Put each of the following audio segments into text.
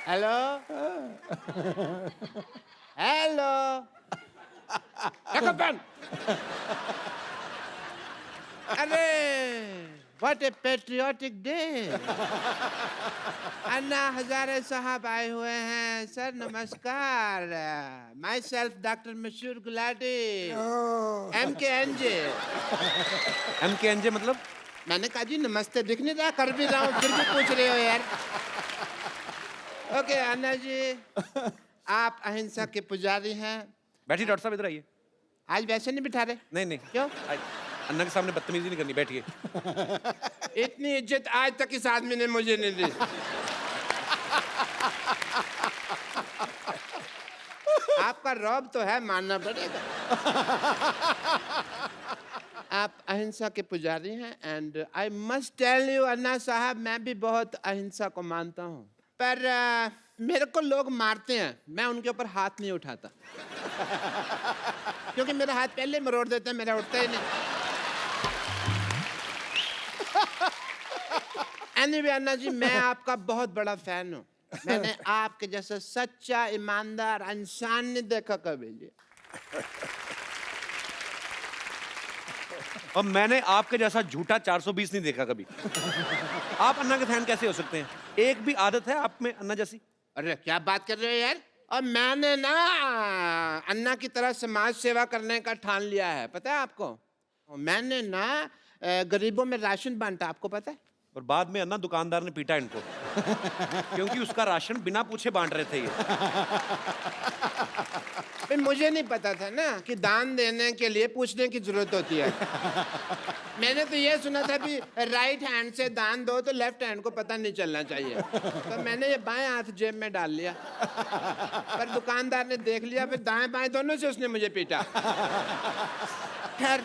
Hello hello pen. अरे what a patriotic day. Anna Hazare साहब आए हुए हैं। सर नमस्कार। My self doctor Mashoor Gulati MKNJ। MKNJ मतलब? मैंने कहा जी नमस्ते, दिख नहीं रहा, कर भी रहा हूँ फिर भी पूछ रहे हो यार। ओके अन्ना जी, आप अहिंसा के पुजारी हैं। बैठिए डॉक्टर साहब, इधर आइए। आज वैसे नहीं बिठा रहे? नहीं नहीं, क्यों? अन्ना के सामने बदतमीजी नहीं करनी, बैठिए। इतनी इज्जत आज तक इस आदमी ने मुझे नहीं दी। आपका रौब तो है, मानना पड़ेगा। आप अहिंसा के पुजारी हैं and I must tell you Anna Sahab, मैं भी बहुत अहिंसा को मानता हूँ, पर मेरे को लोग मारते हैं, मैं उनके ऊपर हाथ नहीं उठाता। क्योंकि मेरा हाथ पहले मरोड़ देते हैं, मेरा उठता ही नहीं। एनीवे अन्ना जी, मैं आपका बहुत बड़ा फैन हूँ। मैंने आपके जैसा सच्चा ईमानदार इंसान नहीं देखा कभी जी। और मैंने आपके जैसा झूठा 420 नहीं देखा कभी। आप अन्ना के फैन कैसे हो सकते हैं? एक भी आदत है आप में अन्ना जैसी? अरे क्या बात कर रहे हो यार। और मैंने ना अन्ना की तरह समाज सेवा करने का ठान लिया है, पता है आपको। मैंने ना गरीबों में राशन बांटा, आपको पता है। और बाद में अन्ना दुकानदार ने पीटा इनको क्योंकि उसका राशन बिना पूछे बांट रहे थे ये। फिर मुझे नहीं पता था ना कि दान देने के लिए पूछने की जरूरत होती है। मैंने तो ये सुना था कि राइट हैंड से दान दो तो लेफ्ट हैंड को पता नहीं चलना चाहिए, तो मैंने ये बाएं हाथ जेब में डाल लिया। पर दुकानदार ने देख लिया, फिर दाएं बाएं दोनों से उसने मुझे पीटा। खैर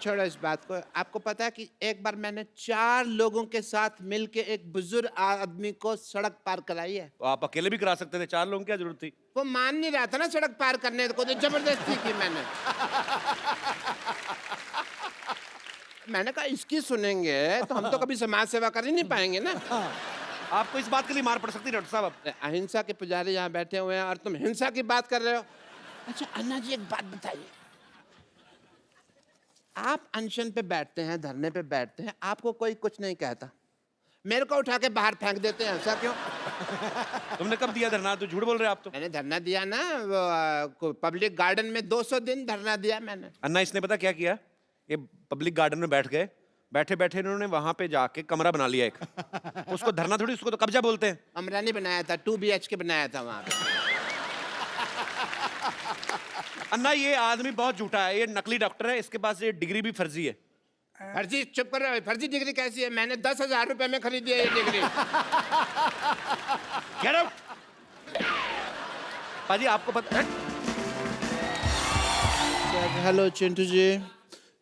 छोड़ो इस बात को। आपको पता है कि एक बार मैंने 4 लोगों के साथ मिलके एक बुजुर्ग आदमी को सड़क पार कराई है। तो आप अकेले भी करा सकते थे, 4 लोगों की क्या जरूरत थी? वो मान नहीं रहा था ना सड़क पार करने को, तो जबरदस्ती की मैंने। मैंने कहा इसकी सुनेंगे तो हम तो कभी समाज सेवा कर ही नहीं पाएंगे ना। आपको इस बात के लिए मार पड़ सकती है डॉक्टर साहब। अहिंसा के पुजारी यहाँ बैठे हुए हैं और तुम हिंसा की बात कर रहे हो। अच्छा अन्ना जी, एक बात बताइए, आप अनशन पे बैठते हैं, धरने पे बैठते हैं, आपको कोई कुछ नहीं कहता, मेरे को उठा के बाहर फेंक देते हैं, ऐसा क्यों? तुमने कब दिया धरना? तो झूठ बोल रहे हैं आप तो। मैंने धरना दिया ना, वो पब्लिक गार्डन में 200 दिन धरना दिया मैंने। अन्ना इसने पता क्या किया? ये पब्लिक गार्डन में बैठ गए, बैठे बैठे इन्होंने वहां पे जाके कमरा बना लिया एक। उसको धरना थोड़ी, उसको तो कब्जा बोलते हैं। कमरा नहीं बनाया था, 2 BHK बनाया था वहां पे। अन्ना ये आदमी बहुत झूठा है, ये नकली डॉक्टर है, इसके पास ये डिग्री भी फर्जी है। फर्जी? चुप कर रहे हो, फर्जी डिग्री कैसी है? मैंने 10,000 रुपए में खरीदी है ये डिग्री। Get out! पाजी आपको पता है? Hello Chintu ji,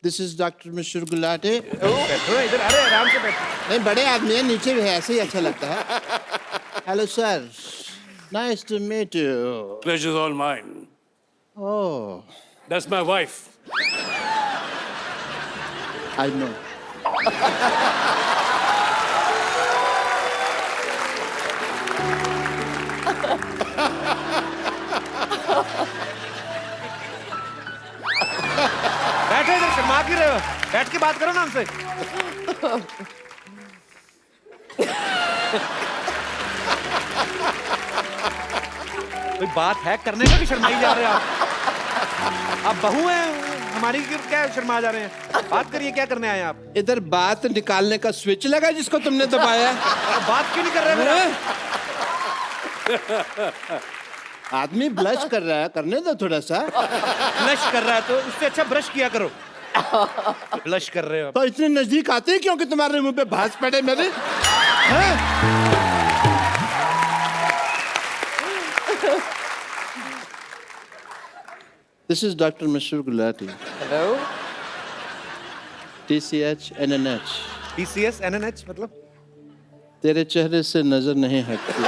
this is doctor Mashoor Gulati. बैठो इधर, अरे आराम से बैठो। नहीं बड़े आदमी है, नीचे भी है, ऐसे ही अच्छा लगता है। Hello sir, nice to meet you. Pleasure's all mine. Oh That's my wife. I know. बैठो इधर, शर्मा क्यों रहे हो? बैठ के बात करो ना हमसे। कोई बात है करने का कि शर्माई जा रहे हो आप बहू हैं हमारी, क्या शर्मा जा रहे हैं? बात करिए, क्या करने आए हैं आप? इधर बात निकालने का स्विच लगा जिसको तुमने दबाया। बात क्यों नहीं कर रहे मेरा? आदमी ब्लश कर रहा है, करने दो थोड़ा सा। ब्लश कर रहा है तो उससे अच्छा ब्रश किया करो। ब्लश कर रहे हो तो इतने नजदीक आते हैं क्योंकि तुम्हारे मुंह पे भांज पड़े मेरे। This is Dr. Mashhur Gulati. Hello? TCH NNH. TCS NNH मतलब? तेरे चेहरे से नजर नहीं हटती।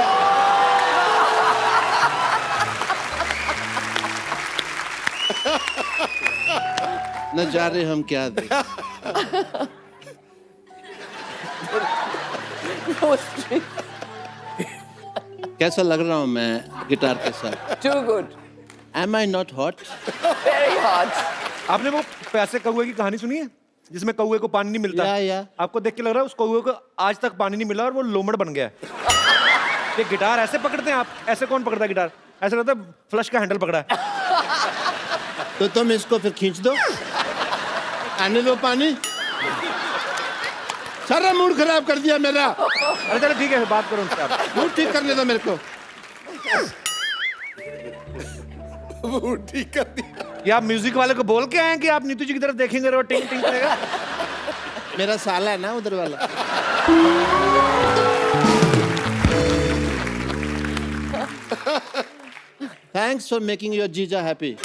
न जा रहे हम क्या दें। कैसा लग रहा हूँ मैं गिटार के साथ? Too good. Am I not hot? Very hot. आपने वो पैसे कौए की कहानी सुनी है जिसमें कौए को पानी नहीं मिलता? या। आपको देख के लग रहा है उस कौए को आज तक पानी नहीं मिला और वो लोमड़ बन गया है। ये गिटार ऐसे पकड़ते हैं आप? ऐसे कौन पकड़ता है गिटार? ऐसा लगता है फ्लश का हैंडल पकड़ा है। तो तुम इसको फिर खींच दो, आने दो पानी। सारा मूड खराब कर दिया मेरा। अरे चलो ठीक है, बात करो उनसे आप। मूड ठीक करने दो मेरे को। ठीक कर दिया। ये आप म्यूजिक वाले को बोल के आए हैं कि आप नीतू जी की तरफ देखेंगे और वो टिंग टिंग करेगा? मेरा साला है ना उधर वाला। थैंक्स फॉर मेकिंग योर जीजा हैप्पी।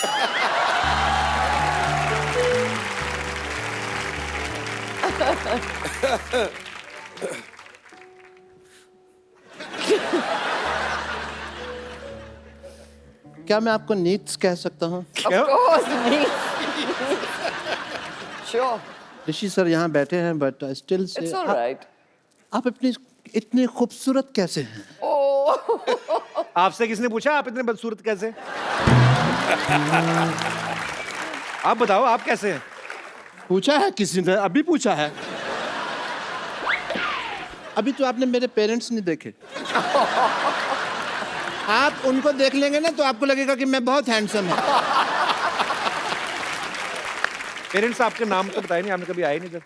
क्या मैं आपको नीड्स कह सकता हूँ? Of course, me. Sure. Rishi sir यहाँ बैठे हैं but still say It's all right. आप इतनी इतने खूबसूरत कैसे हैं? Oh. आपसे किसने पूछा आप इतने बदसूरत कैसे? आप बताओ आप कैसे हैं? पूछा है किसी ने? अभी पूछा है? अभी तो आपने मेरे पेरेंट्स नहीं देखे। आप उनको देख लेंगे ना तो आपको लगेगा कि मैं बहुत हैंडसम हूँ। पेरेंट्स आपके नाम तो बताए नहीं, आपने कभी आए नहीं इधर।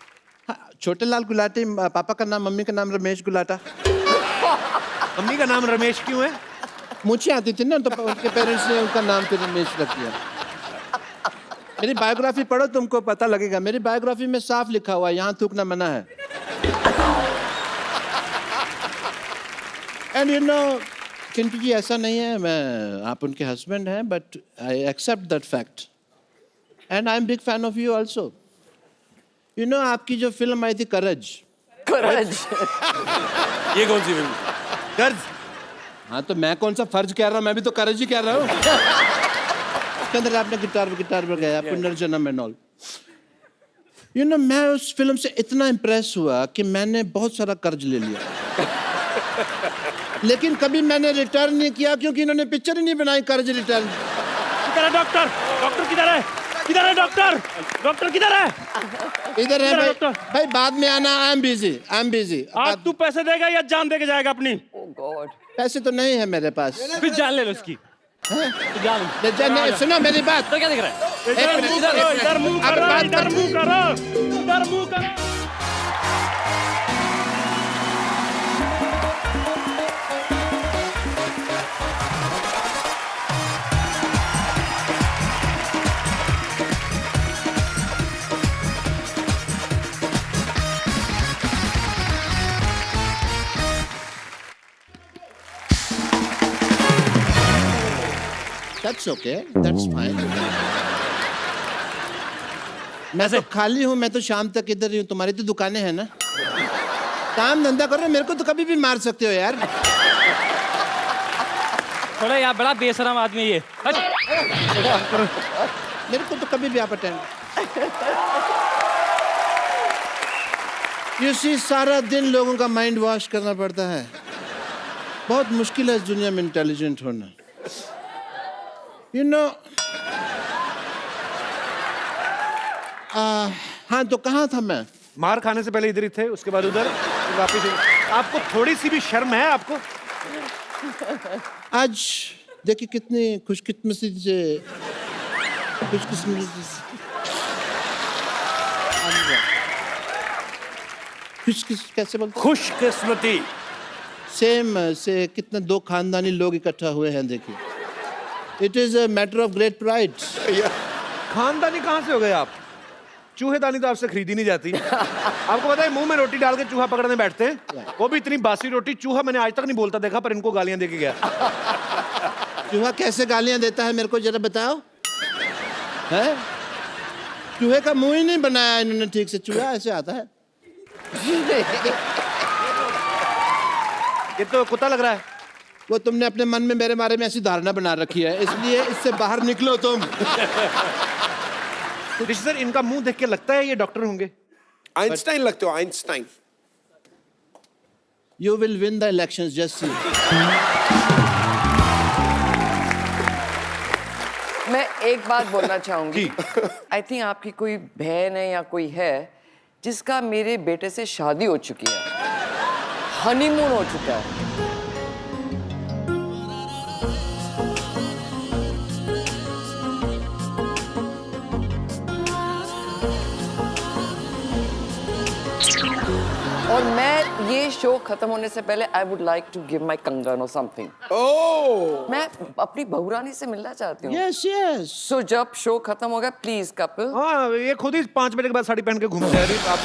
हाँ, छोटे लाल गुलाटी, पापा का नाम, मम्मी का नाम रमेश गुलाटा। मम्मी का नाम रमेश क्यों है? मुझे आती थी ना तो उनके पेरेंट्स ने उनका नाम फिर रमेश रख दिया। मेरी बायोग्राफी पढ़ो तुमको पता लगेगा। मेरी बायोग्राफी में साफ लिखा हुआ है यहाँ थूकना मना है। And you know Chintu ji ऐसा नहीं है, मैं आप उनके हस्बैंड हैं but I accept that fact and I am big fan of you also. You know आपकी जो फिल्म आई थी करज। Courage. ये कौन सी फिल्म? कर्ज। हाँ तो मैं कौन सा फर्ज कह रहा हूँ, मैं भी तो करज ही कह रहा हूँ। उसके अंदर आपने गिटार पर गया पुनर्जन्म एंड ऑल। यू नो मैं उस फिल्म से इतना इम्प्रेस हुआ कि मैंने बहुत सारा कर्ज ले लिया। लेकिन कभी मैंने रिटर्न नहीं किया क्योंकि इन्होंने पिक्चर ही नहीं बनाई कर्ज रिटर्न। किधर है डॉक्टर? डॉक्टर किधर है? किधर है डॉक्टर? डॉक्टर किधर है? इधर है किधर है भाई। डॉक्टर? भाई बाद में आना, आई एम बिजी। आज तू पैसे देगा या जान देके जाएगा अपनी? Oh God. पैसे तो नहीं है मेरे पास। फिर जान ले लो उसकी। तो जान। नहीं, सुनो मेरी बात। तो क्या दिख रहा है? एक मिनट, इधर मुंह अब करो, बात इधर कर- मुंह करो, इधर मुंह करो। That's okay, that's fine. मैं तो खाली हूँ, मैं तो शाम तक इधर ही हूँ। तुम्हारी तो दुकानें हैं ना, काम धंधा करो। मेरे को तो कभी भी मार सकते हो यार। थोड़ा यार बड़ा बेशरम आदमी है ये। हट। मेरे को तो कभी भी आप अटेंड। यू सी सारा दिन लोगों का माइंड वॉश करना पड़ता है। बहुत मुश्किल है इस दुनिया में इंटेलिजेंट होना। यू नो हाँ तो कहाँ था मैं? मार खाने से पहले इधर ही थे, उसके बाद उधर, फिर वापस। आपको थोड़ी सी भी शर्म है आपको? आज देखिए कितनी खुशकिस्मती से कैसे बोलते? खुशकिस्मती। सेम से कितने दो खानदानी लोग इकट्ठा हुए हैं। देखिए it is a matter of great pride. खानदानी कहाँ से हो गए आप? चूहेदानी तो आपसे खरीदी नहीं जाती। आपको पता है मुंह में रोटी डाल के चूहा पकड़ने बैठते हैं, वो भी इतनी बासी रोटी। चूहा मैंने आज तक नहीं बोलता देखा, पर इनको गालियां दे के गया। चूहा कैसे गालियां देता है मेरे को जरा बताओ। है चूहे का मुंह ही नहीं बनाया इन्होंने ठीक से। चूहा ऐसे आता है। ये तो कुत्ता लग रहा है। वो तुमने अपने मन में मेरे बारे में ऐसी धारणा बना रखी है, इसलिए इससे बाहर निकलो तुम। ऋषि सर इनका मुंह देख के लगता है ये डॉक्टर होंगे। आइंस्टाइन लगते हो, Einstein. You will win the elections, just see. मैं एक बात बोलना चाहूंगी। आई थिंक आपकी कोई बहन है या कोई है जिसका मेरे बेटे से शादी हो चुकी है, हनीमून हो चुका है। और मैं ये शो खत्म होने से पहले I would like to give my कंगन और समथिंग। मैं अपनी बहुरानी से मिलना चाहती हूँ। Yes, yes. सो जब शो खत्म होगा प्लीज कपिल। हाँ, ये खुद ही 5 बजे के बाद साड़ी पहन के घूम जा रही आप।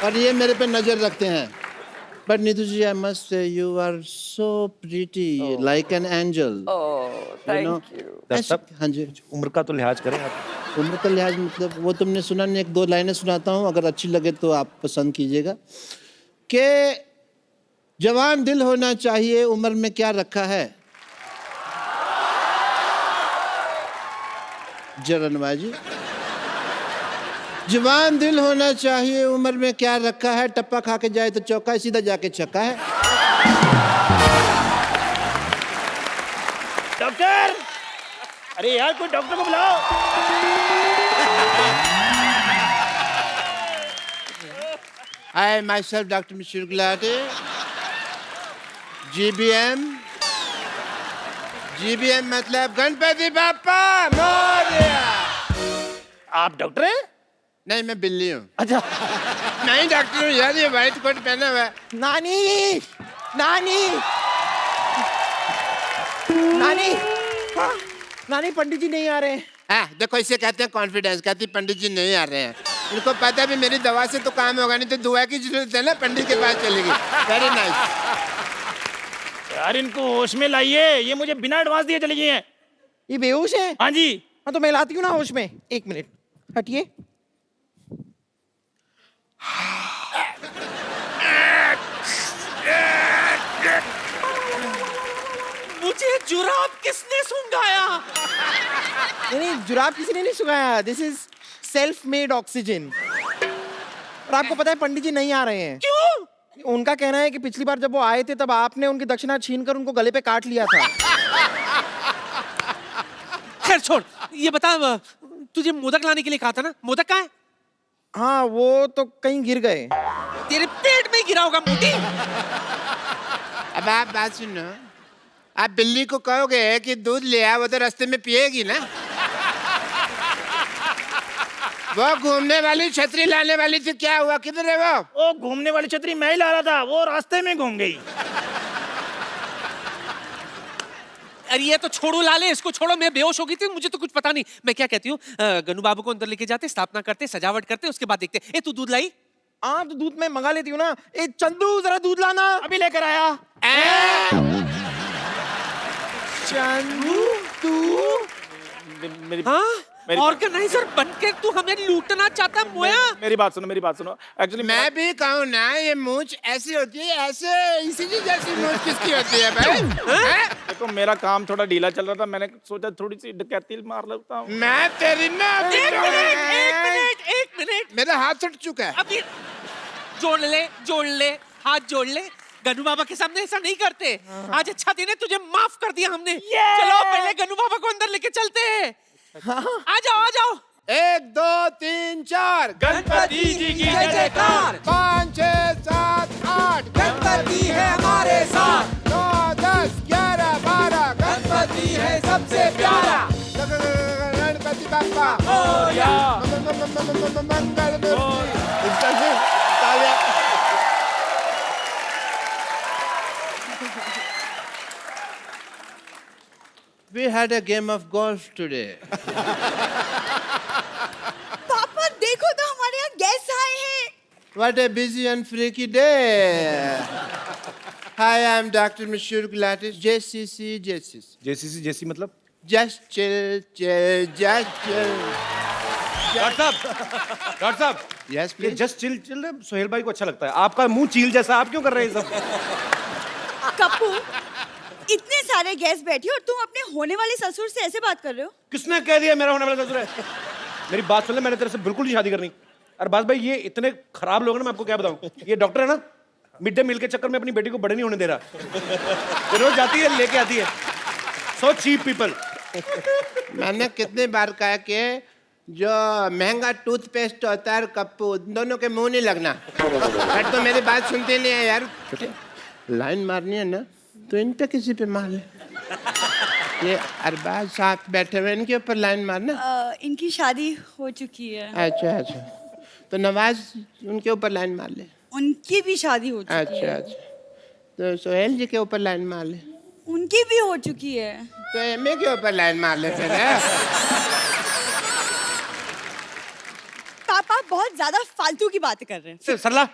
और ये मेरे पे नजर रखते हैं। But Neetu ji, I must say you are so pretty, like an angel. Oh thank you. हाँ जी। उम्र का तो लिहाज करें आप। उम्र का लिहाज मतलब वो तुमने सुना नहीं, 1-2 लाइनें सुनाता हूँ, अगर अच्छी लगे तो आप पसंद कीजिएगा। कि जवान दिल होना चाहिए, उम्र में क्या रखा है। जरनवा जी। जवान दिल होना चाहिए, उम्र में क्या रखा है, टप्पा खा के जाए तो चौका है, सीधा जाके छक्का है। डॉक्टर, अरे यार कोई डॉक्टर को बुलाओ। I myself, Dr. Mishra Gulati, GBM मतलब गणपति बाप्पा मोरया। आप डॉक्टर हैं? नहीं, मैं बिल्ली हूँ। अच्छा। नहीं डॉक्टर हूँ यार, ये व्हाइट कोट पहना हुआ है। नानी, नानी, नानी, हाँ, नानी पंडित जी नहीं आ रहे हैं। हाँ, देखो इसे कहते हैं कॉन्फिडेंस। कहती पंडित जी नहीं आ रहे हैं, उनको पता भी मेरी दवा से तो काम होगा नहीं, तो दुआ की जरूरत है ना, पंडित के पास चलेगी। Very nice. यार इनको होश में लाइए, ये मुझे बिना एडवांस दिए चली गई हैं। ये बेहोश है? हाँ जी। हाँ तो मैं लाती हूँ ना होश में। 1 मिनट हटिए। मुझे जुराब किसने सुंघाया? नहीं, जुराब किसी ने नहीं सुखाया। This is self made oxygen. और आपको पता है पंडित जी नहीं आ रहे हैं। क्यों? उनका कहना है कि पिछली बार जब वो आए थे तब आपने उनकी दक्षिणा छीनकर उनको गले पे काट लिया था। खैर छोड़, ये बता, तुझे मोदक लाने के लिए कहा था ना, मोदक कहाँ है? हाँ, वो तो कहीं गिर गए। तेरे पेट में गिरा होगा मोटी। अब आप बात सुनो, आप बिल्ली को कहोगे कि दूध ले आ, वो तो रास्ते में पिएगी ना। वो घूमने वाली छतरी लाने वाली थी, क्या हुआ, किधर है वो घूमने वाली छतरी मैं ही ला रहा था, वो रास्ते में घूम गई। अरे ये तो छोड़ो लाले, इसको छोड़ो। मैं बेहोश हो गई थी, मुझे तो कुछ पता नहीं। मैं क्या कहती हूँ, गनु बाबू को अंदर लेके जाते, स्थापना करते, सजावट करते, उसके बाद देखते। ए तू दूध लाई? हाँ तो दूध मैं मंगा लेती हूँ ना। ए चंदू, जरा दूध लाना। अभी लेकर आया। चंदू, तू मेरी हाँ, ऑर्गेनाइजर बनके तू हमें लूटना चाहता है मोया? मेरी बात सुनो, मेरी बात सुनो। एक्चुअली मैं भी कहूँ ना, ये मूंछ ऐसी होती है, ऐसे इसी जैसी मूंछ किसकी होती है भाई? देखो मेरा काम थोड़ा ढीला चल रहा था, मैंने सोचा थोड़ी सी डकैती मार लेता हूँ। मैं तेरी ना एक मिनट, मेरा हाथ उठ चुका है। अभी जोड़ ले, हाथ जोड़ ले। गनु बाबा के सामने ऐसा नहीं करते। आज अच्छा दिन है, तुझे माफ कर दिया हमने। चलो पहले गनु बाबा को अंदर लेके चलते हैं। आ जाओ। 1 2 3 4 गणपति जी की जय जयकार। 5 6 7 8 गणपति है हमारे साथ। 9 10 11 12 गणपति है सबसे प्यारा। गणपति बाप्पा मोरया। मंगल We had a game of golf today. पापा देखो तो हमारे यहाँ गेस्ट आए हैं। What a busy and freaky day. Hi, I'm Dr. Mishra Gulati, JCC. जेसी मतलब? Just chill. डॉक्टर साहब Yes, ये please. जस्ट चिल सोहेल भाई को अच्छा लगता है। आपका मुंह चील जैसा, आप क्यों कर रहे हैं ये सब? कप्पू, इतने सारे गेस्ट बैठे और तुम अपने होने वाले ससुर से ऐसे बात कर रहे हो? किसने कह दिया मेरा होने वाला ससुर है? मेरी बात सुन ले, मैंने तेरे से बिल्कुल नहीं शादी करनी। अरबाज भाई ये इतने खराब लोग हैं ना, मैं आपको क्या बताऊं। ये डॉक्टर है ना, मिड डे मील के चक्कर में अपनी बेटी को बड़े नहीं होने दे रहा। ये रोज जाती है लेके आती है। So cheap people. मैंने कितनी बार कहा कि जो महंगा टूथपेस्ट होता है और कप्पू, दोनों के मुंह नहीं लगना। बट तो मेरी बात सुनती नहीं है यार। लाइन मारनी है ना तो इन पे किसी पे मार ले। ये अरबाज साहब बैठे हुए, इनके ऊपर लाइन मारना। इनकी शादी हो चुकी है। अच्छा अच्छा, तो नवाज उनके ऊपर लाइन मार ले। उनकी भी शादी हो चुकी अच्छा है। अच्छा, तो सोहेल जी के ऊपर लाइन मार ले। उनकी भी हो चुकी है। तो एमए के ऊपर लाइन मार ले फिर। पापा बहुत ज्यादा फालतू की बातें कर रहे हैं। सरला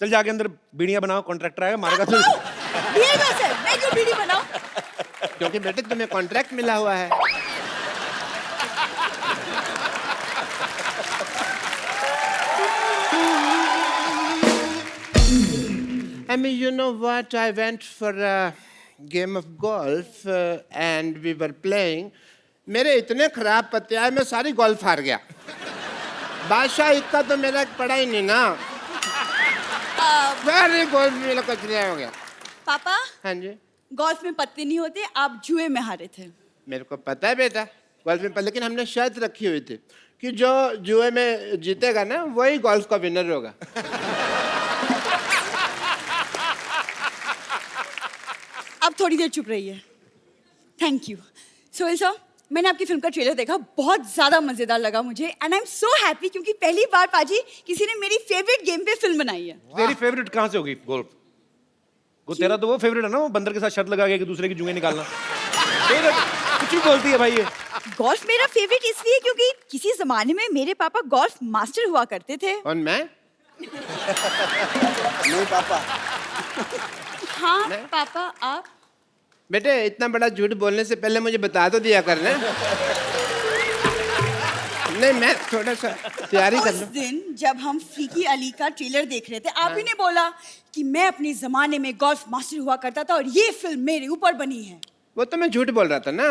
चल जाके अंदर बीड़ियां बनाओ, कॉन्ट्रैक्टर आएगा मारेगा तो। बीड़ी से मैं क्यों बीड़ी बनाऊं? क्योंकि बेटे तुम्हें कॉन्ट्रैक्ट मिला हुआ है। I mean, you know what? I went for a game of golf and we were playing. मेरे इतने खराब पत्ते आए, मैं सारी गोल्फ हार गया। बादशाह इतना तो मेरा पड़ा ही नहीं ना। सारी गोल्फ मेरा कचरा हो गया। पापा हाँ जी, गोल्फ में पत्ते नहीं होते, आप जुए में हारे थे। मेरे को पता है बेटा गोल्फ में, लेकिन हमने शर्त रखी हुई थी कि जो जुए में जीतेगा ना वही गोल्फ का विनर होगा। अब थोड़ी देर चुप रहिए। Thank you. सोहेल साहब, मैंने आपकी फिल्म का ट्रेलर देखा, बहुत ज्यादा मजेदार लगा मुझे and I am so happy क्योंकि पहली बार पाजी किसी ने मेरी फेवरेट गेम पे फिल्म बनाई है। तेरी फेवरेट कहाँ से होगी गोल्फ? वो तेरा तो वो फेवरेट है ना, वो बंदर के साथ शर्त लगा के एक दूसरे की जुएं निकालना। कुछ भी बोलती है भाई ये। गोल्फ मेरा फेवरेट इसलिए क्योंकि किसी जमाने में मेरे पापा गोल्फ मास्टर हुआ करते थे। और मैं? नहीं पापा। हाँ पापा आप? बेटे इतना बड़ा झूठ बोलने से पहले मुझे बता तो दिया करना। नहीं मैं थोड़ा सा तैयारी कर उस लूं। दिन जब हम फीकी अली का ट्रेलर देख रहे थे, आप ही ने बोला कि मैं अपने जमाने में गोल्फ मास्टर हुआ करता था और ये फिल्म मेरे ऊपर बनी है। वो तो मैं झूठ बोल रहा था ना।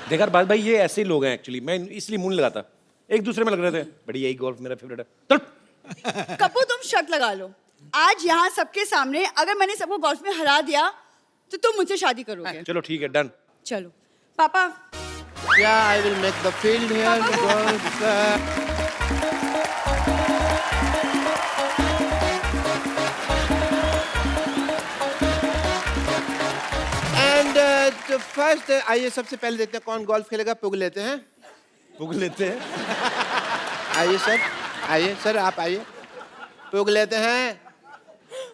देखा अरबाज भाई, ये ऐसे ही लोग हैं एक्चुअली। मैं इसलिए मुंह नहीं लगाता, एक दूसरे में लग रहे थे। बड़ी यही गोल्फ मेरा फेवरेट है। चल कपूर तुम शर्त लगा लो, आज यहाँ सबके सामने अगर मैंने सबको गोल्फ में हरा दिया तो तुम मुझसे शादी करोगे। चलो ठीक है, डन। चलो पापा। Yeah, I will make the field here. Golf. And तो first आइए सबसे पहले देखते हैं कौन गोल्फ खेलेगा। पुग लेते हैं। पुग लेते हैं। आइए सर, आइए सर, आप आइए। पुग लेते हैं।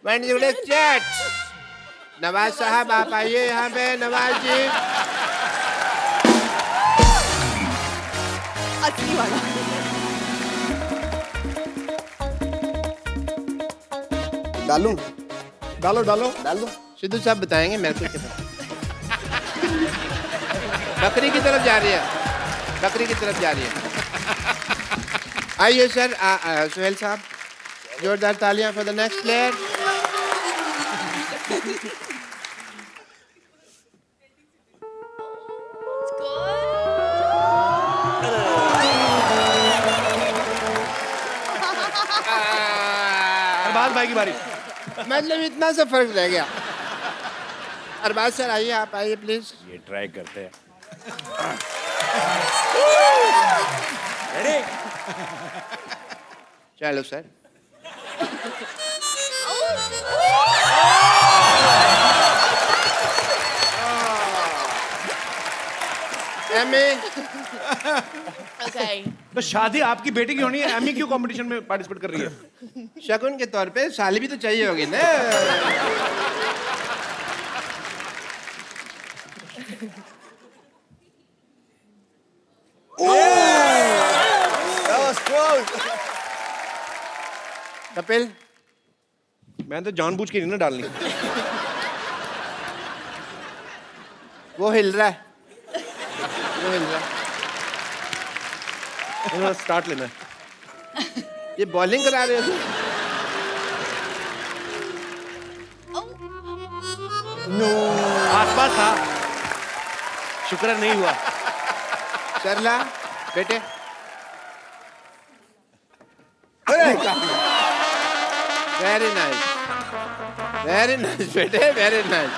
वन जुड़े चैट। नवाज साहब आप आइए यहाँ पे। नवाज जी असली वाला। डालूं? डालो डालो डाल दो। सिद्धू साहब बताएंगे मेरे को क्या पता। बकरी की तरफ जा रही है, बकरी की तरफ जा रही है। आइए सर, सोहेल साहब जोरदार तालियां for the next player. Arbaaz भाई की बारी। मतलब इतना सा फर्क रह गया। अरबाज सर आइए, आप आइए प्लीज। ये ट्राई करते हैं। चलो सर। एमी तो शादी आपकी बेटी की होनी है, एमी क्यों कंपटीशन में पार्टिसिपेट कर रही है? शगुन के तौर पे साली भी तो चाहिए होगी ना। कपिल मैं तो जानबूझ के नहीं ना डालनी। वो हिल रहा है, वो हिल रहा है। स्टार्ट लेना है। ये बॉलिंग करा रहे हो? आसपास था, शुक्र नहीं हुआ। सरला बेटे वेरी नाइस, वेरी नाइस बेटे, वेरी नाइस।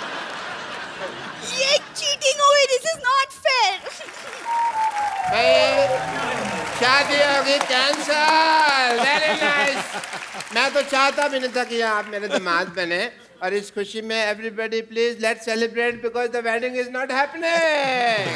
ये चीटिंग हुई, दिस इज नॉट फेयर। शादी होगी कैंसल। Very nice. मैं तो चाहता भी नहीं था कि आप मेरे दामाद बने, और इस खुशी में everybody please let's celebrate because the wedding is not happening.